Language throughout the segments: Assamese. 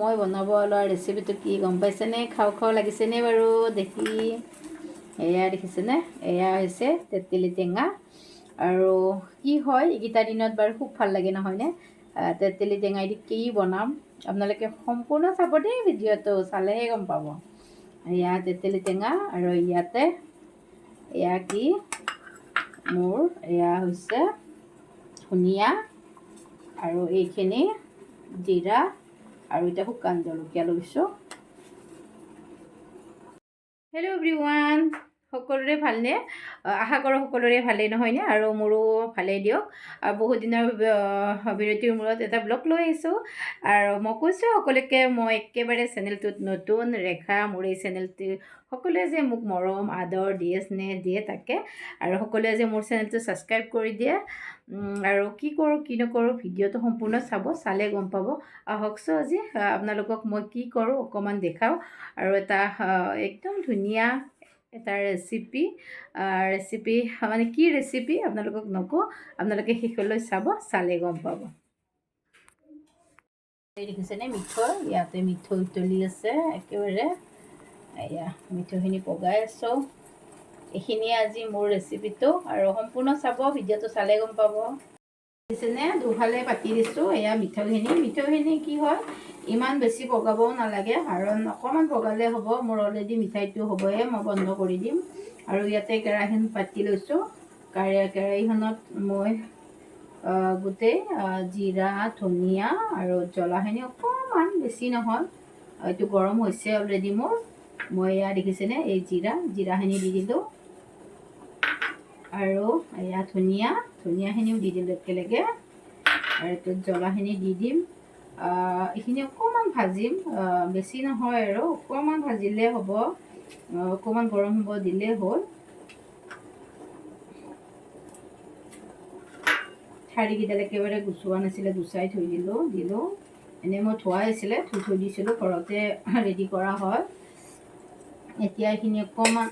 মই বনাব লোৱা ৰেচিপিটো কি গম পাইছেনে? খাওঁ খাওঁ লাগিছেনে বাৰু দেখি? এয়া দেখিছেনে? এয়া হৈছে তেতেলী টেঙা। আৰু কি হয় এইকেইটা দিনত বাৰু খুব ভাল লাগে নহয়নে? তেতেলী টেঙা দি কি বনাম আপোনালোকে সম্পূৰ্ণ চাব দেই, ভিডিঅ'টো চালেহে গম পাব। এয়া তেতেলী টেঙা আৰু ইয়াতে এয়া কি মোৰ এয়া হৈছে ধনিয়া আৰু এইখিনি জিৰা আৰু এতিয়া শুকান জলকীয়া লৈছোঁ। হেল্ল' এভৰিৱান, সকলোৰে ভালনে? আশা কৰোঁ সকলোৰে ভালেই নহয়নে? আৰু মোৰো ভালেই দিয়ক। বহুত দিনৰ বিৰতিৰ মূৰত এটা ব্লগ লৈ আহিছোঁ আৰু মই কৈছোঁ সকলোকে মই একেবাৰে চেনেলটোত নতুন। ৰেখা মোৰ এই চেনেলটো সকলোৱে যে মোক মৰম আদৰ দিয়ে, স্নেহ দিয়ে তাকে, আৰু সকলোৱে যে মোৰ চেনেলটো ছাবস্ক্ৰাইব কৰি দিয়ে। আৰু কি কৰোঁ কি নকৰোঁ ভিডিঅ'টো সম্পূৰ্ণ চাব, চালে গম পাব। আহকচোন আজি আপোনালোকক মই কি কৰোঁ অকণমান দেখাওঁ আৰু এটা একদম ধুনীয়া এটা ৰেচিপি মানে কি ৰেচিপি আপোনালোকক নকওঁ, আপোনালোকে শেষলৈ চাব, চালে গম পাব। দেখিছেনে মিঠৈ? ইয়াতে মিঠৈ উতলি আছে একেবাৰে। এয়া মিঠৈখিনি পগাই আছোঁ। এইখিনিয়ে আজি মোৰ ৰেচিপিটো আৰু সম্পূৰ্ণ চাব, ভিডিঅ'টো চালে গম পাব। দেখিছেনে দুফালে পাতি দিছোঁ। এয়া মিঠৈখিনি কি হয় ইমান বেছি পগাবও নালাগে, কাৰণ অকণমান পগালে হ'ব। মোৰ অলৰেডি মিঠাইটো হ'বহে, মই বন্ধ কৰি দিম। আৰু ইয়াতে কেৰাহীখন পাতি লৈছোঁ। কেৰাহীখনত মই গোটেই জিৰা ধনিয়া আৰু জ্বলাখিনি অকণমান, বেছি নহয়, এইটো গৰম হৈছে অলৰেডি মোৰ। মই এয়া দেখিছেনে এই জিৰাখিনি দি দিলোঁ আৰু এয়া ধনিয়াখিনিও দি দিলোঁ একেলগে। আৰু এইটোত জ্বলাখিনি দি দিম। এইখিনি অকণমান ভাজিম, বেছি নহয় আৰু অকণমান ভাজিলে হ'ব। অকণমান গৰম হ'ব দিলেই হ'ল। ঠাৰিকেইডাল একেবাৰে গুচোৱা নাছিলে, গুচাই থৈ দিলোঁ। এনেই মই ধোৱাই আছিলে, থৈ দিছিলোঁ, ঘৰতে ৰেডি কৰা হয়। এতিয়া এইখিনি অকণমান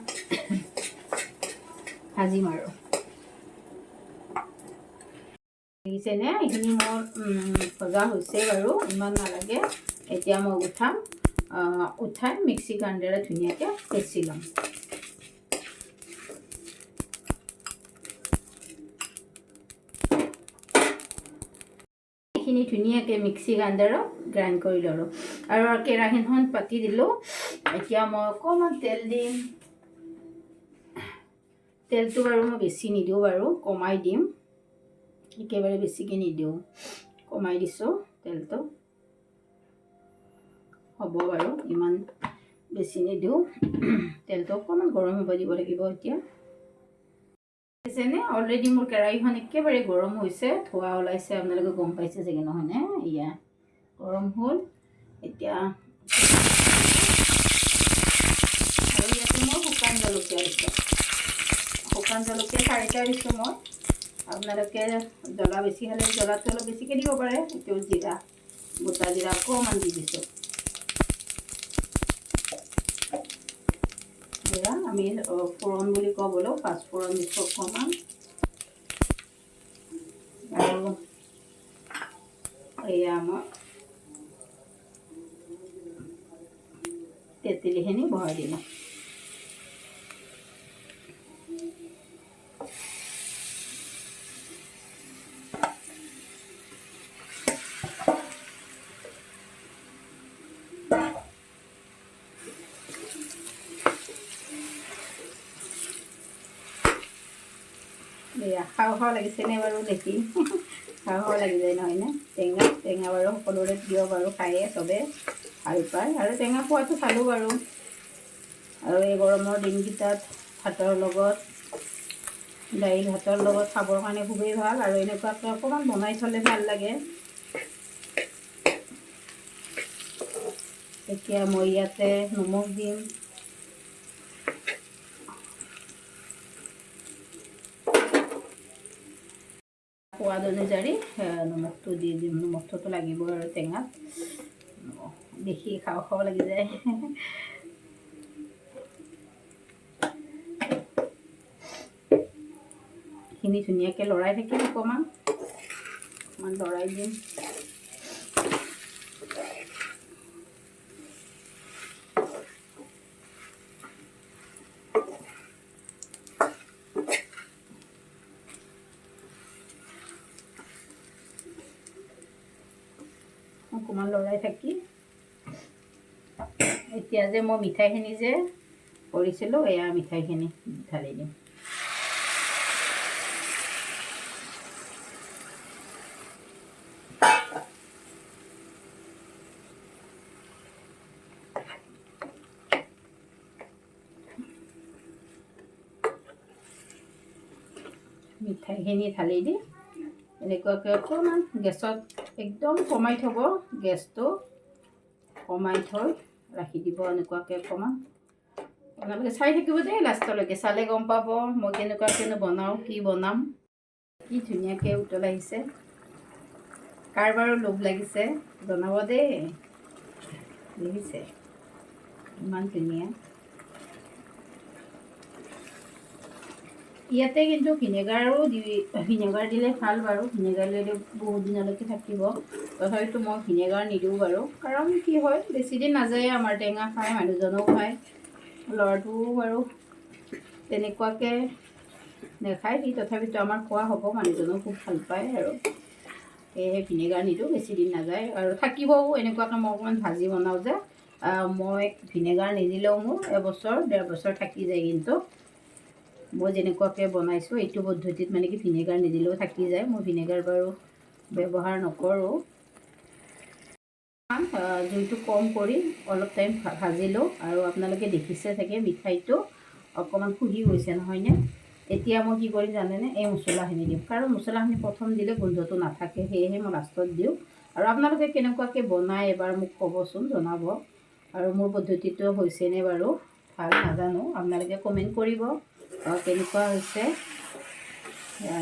ভাজিম আৰু দেখিছেনে এইখিনি মোৰ ভজা হৈছে বাৰু, ইমান নালাগে। এতিয়া মই উঠাই মিক্সি গ্ৰাইণ্ডাৰে ধুনীয়াকৈ পিচি ল'ম। এইখিনি ধুনীয়াকৈ মিক্সি গ্ৰাইণ্ডাৰত গ্ৰাইণ্ড কৰি ল'লোঁ আৰু কেৰাহীখন পাতি দিলোঁ। এতিয়া মই অকণমান তেল দিম। তেলটো বাৰু মই বেছি নিদিওঁ বাৰু, কমাই দিম। একেবাৰে বেছিকৈ নিদিওঁ, কমাই দিছোঁ তেলটো। হ'ব বাৰু, ইমান বেছি নিদিওঁ। তেলটো অকণমান গৰম হ'ব দিব লাগিব এতিয়া। দেখিছেনে অলৰেডি মোৰ কেৰাহীখন একেবাৰে গৰম হৈছে, ধোঁৱা ওলাইছে, আপোনালোকে গম পাইছে চাগে নহয়নে? এয়া গৰম হ'ল এতিয়া। আৰু ইয়াতে মই শুকান জলকীয়া দিছোঁ। শুকান জলকীয়া 4টা দিছোঁ মই। আপোনালোকে জ্বলা বেছি খালে জ্বলাটো অলপ বেছিকৈ দিব পাৰে। এইটো গোটা জিৰা অকণমান দি দিছোঁ। জিৰা আমি ফোৰণ বুলি কওঁ বোলো, 5 ফোৰণ দিছোঁ অকণমান। আৰু এয়া মই তেতেলীখিনি বহাই দিলোঁ। এয়া খাওঁ লাগিছেনে বাৰু দেখি? খাওঁ লাগি যায় নহয়নে? টেঙা বাৰু সকলোৰে প্ৰিয় বাৰু, খায়ে চবে ভাল পায়। আৰু টেঙা খোৱাটো ভালো বাৰু। আৰু এই গৰমৰ দিনকেইটাত ভাতৰ লগত, দাইল ভাতৰ লগত খাবৰ কাৰণে খুবেই ভাল। আৰু এনেকুৱাকৈ অকণমান বনাই থ'লে ভাল লাগে। এতিয়া মই ইয়াতে নিমখ দিম। সোৱাদ অনুযায়ী নিমখটো দি দিম। নিমখটোতো লাগিব আৰু টেঙাত, দেখি খাওঁ লাগি যায়। এইখিনি ধুনীয়াকৈ লৰাই থাকিম, অকণমান লৰাই দিম। অকণমান লৰাই থাকি এতিয়া যে মই মিঠাইখিনি যে কৰিছিলোঁ এয়া মিঠাইখিনি ঢালি দিম। মিঠাইখিনি ঢালি দি এনেকুৱাকৈ অকণমান গেছত একদম কমাই থ'ব, গেছটো কমাই থৈ ৰাখি দিব এনেকুৱাকৈ অকণমান। আপোনালোকে চাই থাকিব দেই লাষ্টলৈকে, চালে গম পাব মই কেনেকুৱাকৈ বনাওঁ, কি বনাম। কি ধুনীয়াকৈ উতল আহিছে, কাৰ বাৰু লোভ লাগিছে জনাব দেই। দেখিছে ইমান ধুনীয়া। ইয়াতে কিন্তু ভিনেগাৰ দিলে ভাল বাৰু, ভিনেগাৰ দিলে বহুত দিনলৈকে থাকিব। তথাপিতো মই ভিনেগাৰ নিদিওঁ বাৰু, কাৰণ কি হয় বেছিদিন নাযায়, আমাৰ টেঙা খায়, মানুহজনেও খায়, ল'ৰাটোও বাৰু তেনেকুৱাকৈ নেখায়, সি তথাপিতো আমাৰ খোৱা হ'ব, মানুহজনেও খুব ভাল পায় আৰু সেয়েহে ভিনেগাৰ নিদিওঁ, বেছিদিন নাযায় আৰু থাকিবও। এনেকুৱাকৈ মই অকণমান ভাজি বনাওঁ যে মই ভিনেগাৰ নিদিলেও মোৰ এবছৰ 1.5 বছৰ থাকি যায়। কিন্তু মই যেনেকুৱাকৈ বনাইছোঁ এইটো পদ্ধতিত মানে কি ভিনেগাৰ নিদিলেও থাকি যায়। মই ভিনেগাৰ বাৰু ব্যৱহাৰ নকৰোঁ। জুইটো কম কৰি অলপ টাইম ভাজিলোঁ আৰু আপোনালোকে দেখিছে চাগে মিঠাইটো অকণমান ফুলি গৈছে নহয়নে। এতিয়া মই কি কৰিম জানেনে, এই মছলাখিনি দিম, কাৰণ মছলাখিনি প্ৰথম দিলে গোন্ধটো নাথাকে, সেয়েহে মই লাষ্টত দিওঁ। আৰু আপোনালোকে কেনেকুৱাকৈ বনায় এবাৰ মোক ক'বচোন, জনাব। আৰু মোৰ পদ্ধতিটো হৈছেনে বাৰু ভাল নাজানো, আপোনালোকে কমেণ্ট কৰিব কেনেকুৱা হৈছে।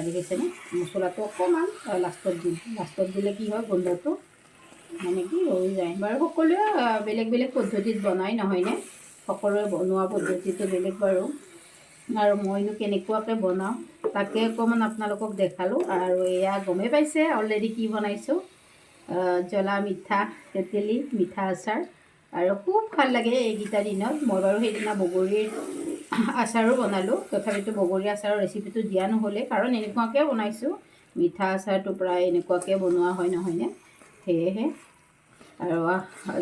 দেখিছেনে মছলাটো অকণমান লাষ্টত দিম, লাষ্টত দিলে কি হয় গোন্ধটো মানে কি ৰৈ যায় বাৰু। সকলোৱে বেলেগ বেলেগ পদ্ধতিত বনাই নহয়নে, সকলোৱে বনোৱা পদ্ধতিটো বেলেগ বাৰু। আৰু মইনো কেনেকুৱাকৈ বনাওঁ তাকে অকণমান আপোনালোকক দেখালোঁ। আৰু এয়া গমেই পাইছে অলৰেডি কি বনাইছোঁ, জ্বলা মিঠা তেতেলী মিঠা আচাৰ। আৰু খুব ভাল লাগে এইকেইটা দিনত। মই বাৰু সেইদিনা বগৰীৰ আচাৰো বনালোঁ, তথাপিতো বগৰী আচাৰৰ ৰেচিপিটো দিয়া নহ'লে, কাৰণ এনেকুৱাকৈ বনাইছোঁ। মিঠা আচাৰটো প্ৰায় এনেকুৱাকৈ বনোৱা হয় নহয়নে, সেয়েহে। আৰু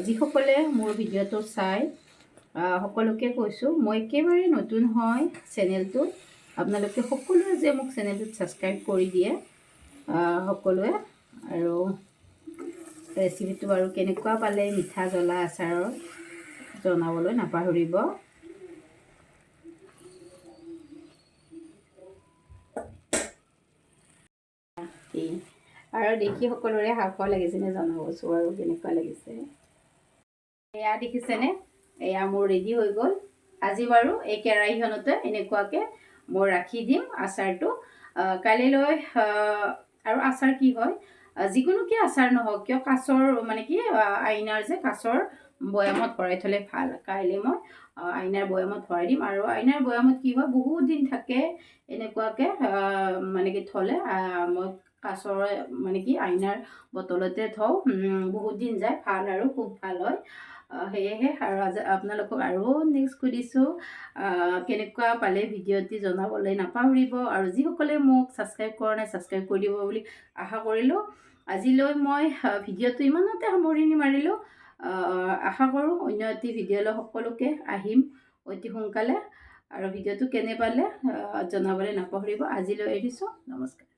যিসকলে মোৰ ভিডিঅ'টো চাই সকলোকে কৈছোঁ, মই একেবাৰে নতুন হয় চেনেলটোত, আপোনালোকে সকলোৱে যে মোক চেনেলটোত ছাবস্ক্ৰাইব কৰি দিয়ে সকলোৱে। আৰু ৰেচিপিটো বাৰু কেনেকুৱা পালে মিঠা জ্বলা আচাৰৰ জনাবলৈ নাপাহৰিব। আৰু দেখি সকলোৰে হাওঁফাওঁ লাগিছেনে জনাবচোন আৰু কেনেকুৱা লাগিছে। এয়া দেখিছেনে, এয়া মোৰ ৰেডি হৈ গ'ল। আজি বাৰু এই কেৰাহীখনতে এনেকুৱাকৈ মই ৰাখি দিম আচাৰটো কালিলৈ। আৰু আচাৰ কি হয়, যিকোনো কি আচাৰ নহওক কিয় কাঁচৰ মানে কি আইনাৰ যে কাঁচৰ বৈয়ামত ভৰাই থ'লে ভাল। কাইলৈ মই আইনাৰ বৈয়ামত ভৰাই দিম। আৰু আইনাৰ বৈয়ামত কি হয় বহুত দিন থাকে এনেকুৱাকৈ মানে কি থ'লে। মই কাঁচৰ মানে কি আইনাৰ বটলতে থওঁ, বহুত দিন যায়, ভাল আৰু খুব ভাল হয়। সেয়েহে আৰু আজি আপোনালোকক আৰু নেক্সট সুধিছোঁ কেনেকুৱা পালে ভিডিঅ'টি জনাবলৈ নাপাহৰিব। আৰু যিসকলে মোক ছাবস্ক্ৰাইব কৰা নাই ছাবস্ক্ৰাইব কৰি দিব বুলি আশা কৰিলোঁ। আজিলৈ মই ভিডিঅ'টো ইমানতে সামৰণি মাৰিলোঁ। আশা কৰোঁ অন্য এটি ভিডিঅ'লৈ সকলোকে আহিম অতি সোনকালে। আৰু ভিডিঅ'টো কেনে পালে জনাবলৈ নাপাহৰিব। আজিলৈ এৰিছোঁ, নমস্কাৰ।